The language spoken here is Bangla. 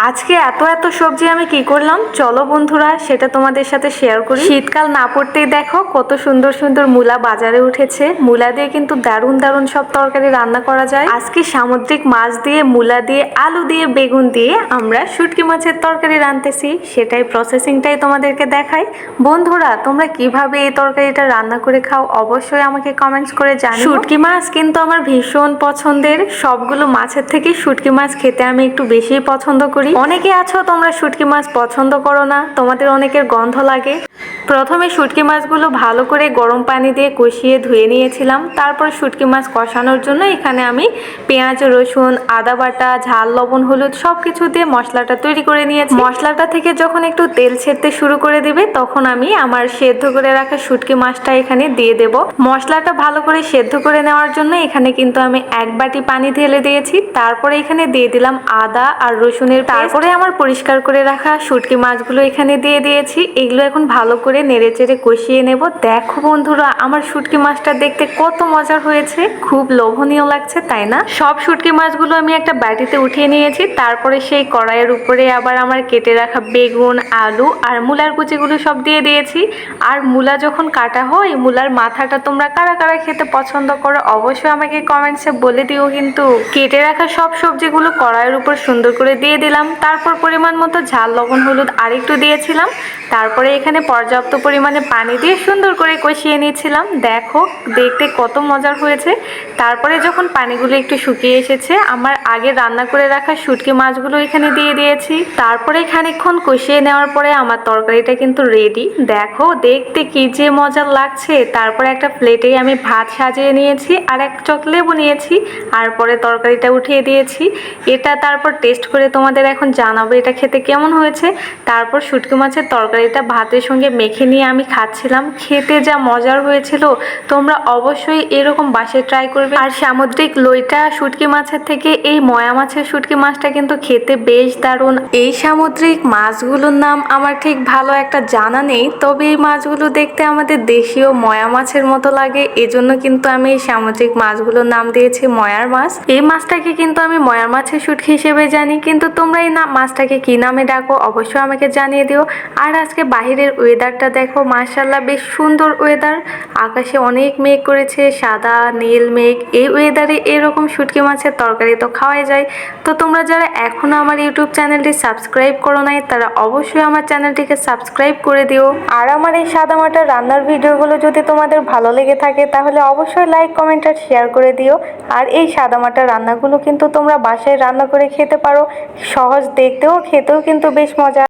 আজকে এত এত সবজি আমি কি করলাম, চলো বন্ধুরা সেটা তোমাদের সাথে শেয়ার করি। শীতকাল না পড়তেই দেখো কত সুন্দর সুন্দর মূলা বাজারে উঠেছে। মূলা দিয়ে কিন্তু দারুণ দারুণ সব তরকারি রান্না করা যায়। আজকে সামুদ্রিক মাছ দিয়ে, মূলা দিয়ে, আলু দিয়ে, বেগুন দিয়ে আমরা শুটকি মাছের তরকারি রাঁধতেছি। সেটাই প্রসেসিংটাই তোমাদেরকে দেখাই। বন্ধুরা তোমরা কিভাবে এই তরকারিটা রান্না করে খাও অবশ্যই আমাকে কমেন্টস করে জানিও। শুটকি মাছ কিন্তু আমার ভীষণ পছন্দের। সবগুলো মাছের থেকে শুটকি মাছ খেতে আমি একটু বেশি পছন্দ করি। অনেকে আছো তোমরা শুটকি মাছ পছন্দ করো না, তোমাদের অনেকের গন্ধ লাগে। প্রথমে শুটকি মাছগুলো ভালো করে গরম পানি দিয়ে কষিয়ে ধুয়ে নিয়েছিলাম। তারপর শুটকি মাছ কষানোর জন্য এখানে আমি পেঁয়াজ, রসুন, আদা বাটা, ঝাল, লবণ, হলুদ সবকিছু দিয়ে মশলাটা তৈরি করে নিয়েছি। মশলাটা থেকে যখন একটু তেল ছেড়তে শুরু করে দিবে তখন আমি আমার সেদ্ধ করে রাখা শুটকি মাছটা এখানে দিয়ে দেব। মশলাটা ভালো করে সেদ্ধ করে নেওয়ার জন্য এখানে কিন্তু আমি 1 বাটি পানি ঢেলে দিয়েছি। তারপরে এখানে দিয়ে দিলাম আদা আর রসুনের পেস্ট। তারপরে আমার পরিষ্কার করে রাখা শুটকি মাছগুলো এখানে দিয়ে দিয়েছি। এগুলো এখন ভালো করে নেড়েচেড়ে কষিয়ে নেব। দেখো বন্ধুরা আমার শুটকি মাছটা দেখতে কত মজার হয়েছে, খুব লোভনীয় লাগছে তাই না? সব শুটকি মাছগুলো আমি একটা বাটিতে উঠিয়ে নিয়েছি। তারপরে সেই কড়াইয়ের উপরে আবার আমার কেটে রাখা বেগুন, আলু আর মূলার কুচিগুলো সব দিয়ে দিয়েছি। আর মূলা যখন কাটা হয়, মূলার মাথাটা তোমরা কারা কারা খেতে পছন্দ করো অবশ্যই আমাকে কমেন্টসে বলে দিও। কিন্তু কেটে রাখা সব সবজিগুলো কড়াইয়ের উপর সুন্দর করে দিয়ে দিলাম। তারপর পরিমাণ মতো ঝাল, লবণ, হলুদ আরেকটু দিয়েছিলাম। তারপরে এখানে পর্যাপ্ত পরিমাণে পানি দিয়ে সুন্দর করে কষিয়ে নিয়েছিলাম। দেখো দেখতে কত মজার হয়েছে। তারপরে যখন পানিগুলো একটু শুকিয়ে এসেছে, আমার আগে রান্না করে রাখা শুটকি মাছগুলো এখানে দিয়ে দিয়েছি। তারপরে খানিকক্ষণ কষিয়ে নেওয়ার পরে আমার তরকারিটা কিন্তু রেডি। দেখো দেখতে কি যে মজার লাগছে। তারপরে একটা প্লেটে আমি ভাত সাজিয়ে নিয়েছি আর এক চক লেবু নিয়েছি। আর পরে তরকারিটা উঠিয়ে দিয়েছি। এটা তারপর টেস্ট করে তোমাদের এখন জানাবো এটা খেতে কেমন হয়েছে। তারপর শুটকি মাছের তরকারিটা ভাতের সঙ্গে মেখে নিয়ে আমি খাচ্ছিলাম। খেতে যা মজার হয়েছিল, তোমরা অবশ্যই এরকম বাসায় ট্রাই করবে। আর সামুদ্রিক লইটা শুটকি মাছের থেকে এই ময়া মাছের শুটকি মাছটা কিন্তু খেতে বেশ দারুণ। এই সামুদ্রিক মাছগুলোর নাম আমার ঠিক ভালো একটা জানা নেই, তবে এই মাছগুলো দেখতে আমাদের দেশীয় ময়া মাছের মতো লাগে। এজন্য কিন্তু আমি এই সামুদ্রিক মাছগুলোর নাম দিয়েছি ময়ার মাছ। এই মাছটাকে কিন্তু আমি ময়ার মাছের শুটকি হিসেবে জানি, কিন্তু তোমরা এই মাছটাকে কি নামে ডাকো অবশ্যই আমাকে জানিয়ে দিও। আর আজকে বাহিরের ওয়েদারটা দেখো, মাশাআল্লাহ বেশ সুন্দর ওয়েদার। আকাশে অনেক মেঘ করেছে, সাদা নীল মেঘ। এই ওয়েদারে এরকম শুটকি মাছের তরকারি তো খাওয়াই যায়। তো তোমরা যারা এখনো আমার ইউটিউব চ্যানেলটি সাবস্ক্রাইব করো নাই তারা অবশ্যই আমার চ্যানেলটিকে সাবস্ক্রাইব করে দিও। আর আমার এই সাদামাটা রান্নার ভিডিওগুলো যদি তোমাদের ভালো লেগে থাকে তাহলে অবশ্যই লাইক, কমেন্ট আর শেয়ার করে দিও। আর এই সাদামাটা রান্নাগুলো কিন্তু তোমরা বাসায় রান্না করে খেতে পারো। সহজ দেখতেও, খেতেও কিন্তু বেশ মজা।